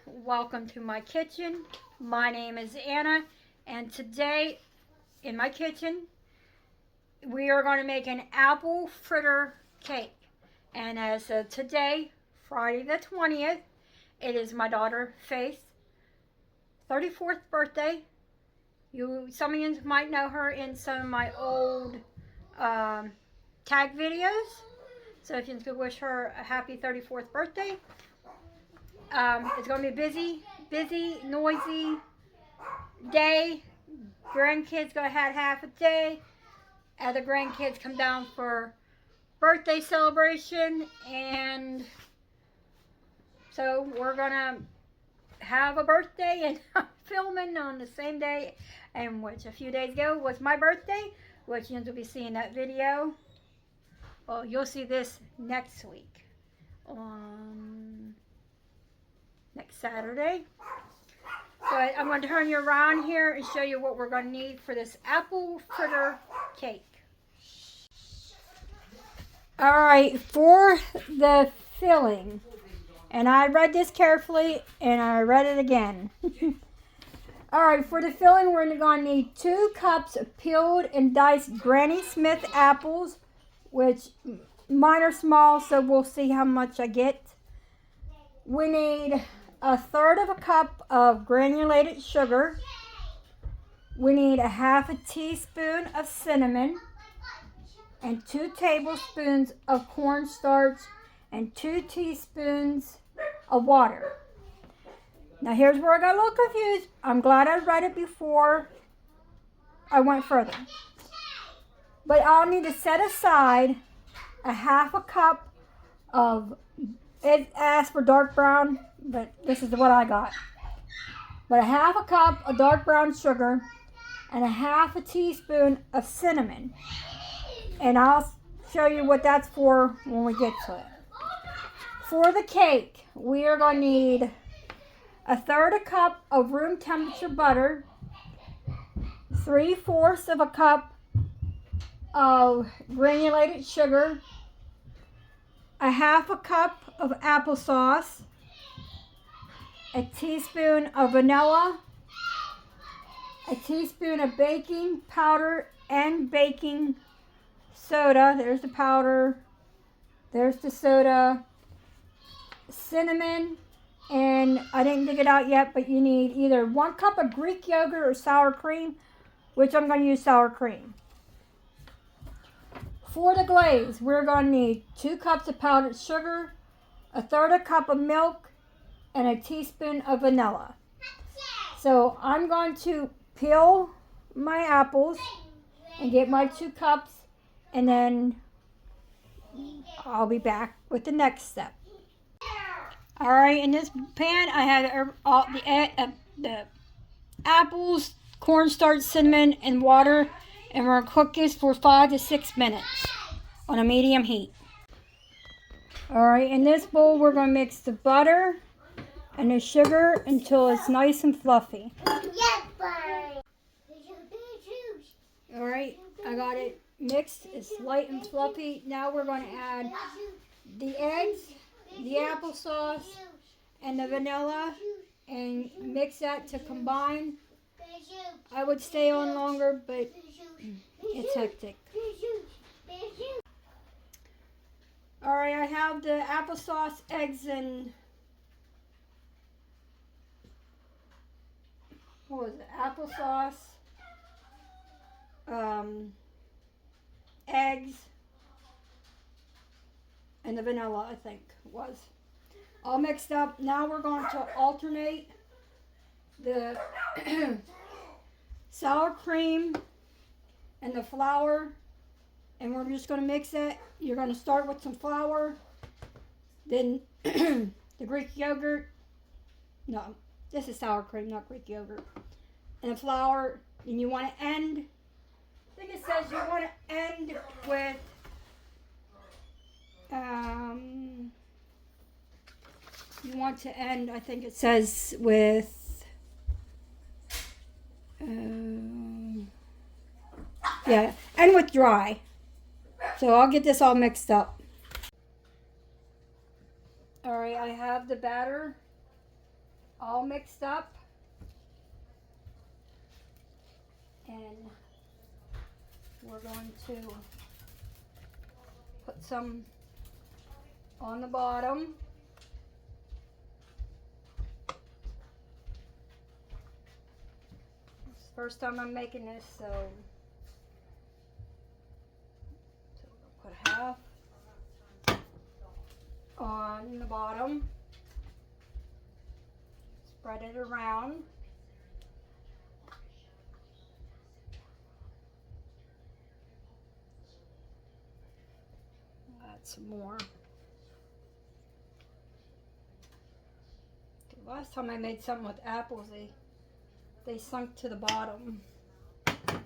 welcome to my kitchen. My name is Anna, and today in my kitchen we are going to make an apple fritter cake. And as of today, Friday the 20th, it is my daughter Faith's 34th birthday. Some of you might know her in some of my old tag videos. So if you could wish her a happy 34th birthday. It's going to be a busy, noisy day. Grandkids go ahead half a day. Other grandkids come down for birthday celebration. And so we're going to have a birthday and I'm filming on the same day, and which a few days ago was my birthday, which you'll be seeing that video. Well, you'll see this next week on next Saturday. But I'm going to turn you around here and show you what we're going to need for this apple fritter cake. Alright, for the filling, and I read this carefully and I read it again. Alright, for the filling we're going to need 2 cups of peeled and diced Granny Smith apples, which mine are small, so we'll see how much I get. We need 1/3 cup of granulated sugar. We need 1/2 teaspoon of cinnamon and 2 tablespoons of cornstarch and 2 teaspoons of water. Now here's where I got a little confused. I'm glad I read it before I went further. But I'll need to set aside 1/2 cup of, it asks for dark brown, but this is what I got. But 1/2 cup of dark brown sugar and 1/2 teaspoon of cinnamon. And I'll show you what that's for when we get to it. For the cake, we are going to need 1/3 cup of room temperature butter, 3/4 cup of granulated sugar, 1/2 cup of applesauce, a teaspoon of vanilla, a teaspoon of baking powder and baking soda. There's the powder, there's the soda, cinnamon, and I didn't dig it out yet, but you need either 1 cup of Greek yogurt or sour cream, which I'm going to use sour cream. For the glaze, we're going to need 2 cups of powdered sugar, 1/3 cup of milk, and a teaspoon of vanilla. So I'm going to peel my apples and get my 2 cups, and then I'll be back with the next step. Alright, in this pan I have all the apples, cornstarch, cinnamon, and water, and we're going to cook this for 5 to 6 minutes on a medium heat. Alright, in this bowl we're going to mix the butter and the sugar until it's nice and fluffy. Alright, I got it mixed. It's light and fluffy. Now we're going to add the eggs, the applesauce, and the vanilla, and mix that to combine. I would stay on longer, but it's hectic. Alright, I have the applesauce, eggs, and what was it? Applesauce, eggs, and the vanilla, I think was all mixed up. Now we're going to alternate the sour cream and the flour, and we're just going to mix it. You're going to start with some flour, then the Greek yogurt. No, this is sour cream, not Greek yogurt. And the flour, and you want to end, I think it says you want to end with I think it says with yeah, and with dry. So I'll get this all mixed up. Alright, I have the batter all mixed up. And we're going to put some on the bottom. It's the first time I'm making this, so we'll put half on the bottom. Spread it around. Add some more. The last time I made something with apples, they sunk to the bottom. That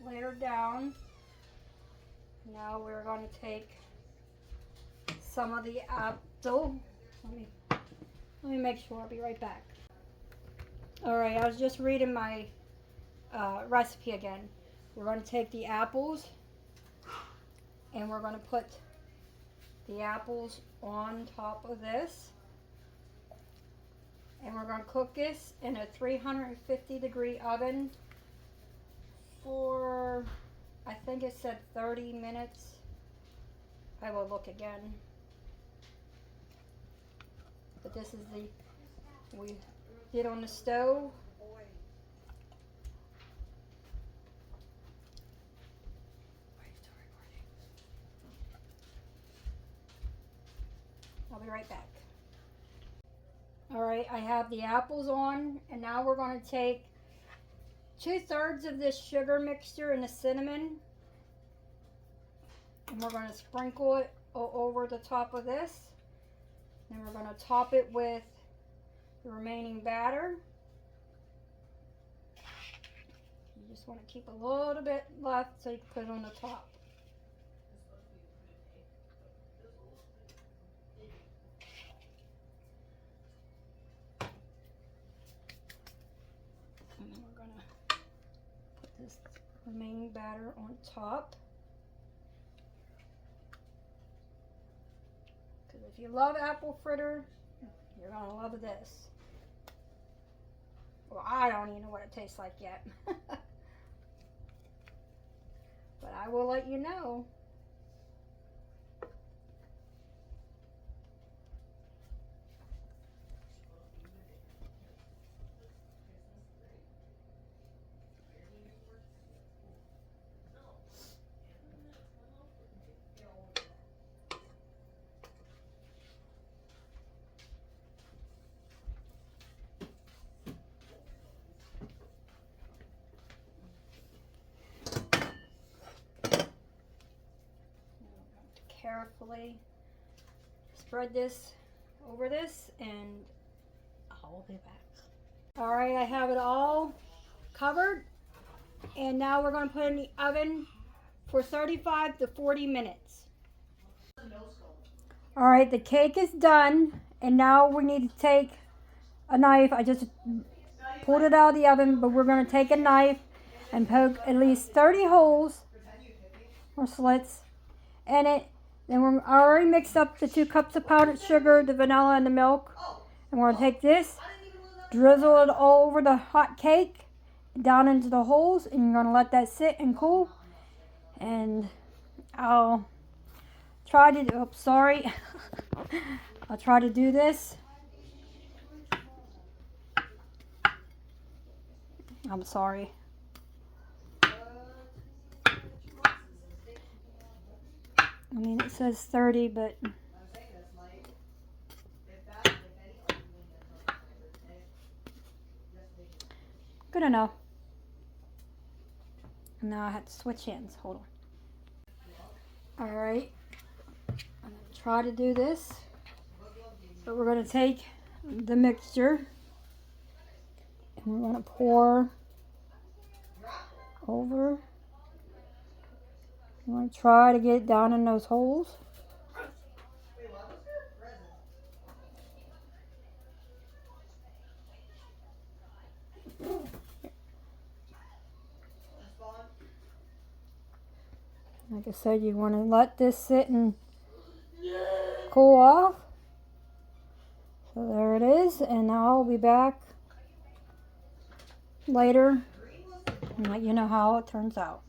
layer down. Now we're going to take some of the apple. Let me make sure. I'll be right back. Alright, I was just reading my recipe again. We're going to take the apples and we're going to put the apples on top of this. And we're going to cook this in a 350-degree oven for, I think it said 30 minutes. I will look again. But this is we did on the stove. I'll be right back. Alright, I have the apples on, and now we're going to take 2/3 of this sugar mixture and the cinnamon, and we're going to sprinkle it over the top of this. Then we're going to top it with the remaining batter. You just want to keep a little bit left so you can put it on the top. And then we're going to put this remaining batter on top. Because if you love apple fritter, you're going to love this. Well, I don't even know what it tastes like yet. But I will let you know. Carefully spread this over this, and I'll be back. Alright, I have it all covered, and now we're going to put it in the oven for 35 to 40 minutes. Alright, the cake is done, and now we need to take a knife. I just pulled it out of the oven, but we're going to take a knife and poke at least 30 holes or slits in it. Then we're already mixed up the 2 cups of powdered sugar, the vanilla, and the milk. And we're going to take this, drizzle it all over the hot cake, down into the holes, and you're going to let that sit and cool. And I'll try to, I'll try to do this. I'm sorry. I mean, it says 30, but good enough. And now I have to switch hands. Hold on. Alright. I'm going to try to do this. But we're going to take the mixture and we're going to pour over. I'm going to try to get it down in those holes. Like I said, you want to let this sit and cool off. So there it is, and now I'll be back later and let you know how it turns out.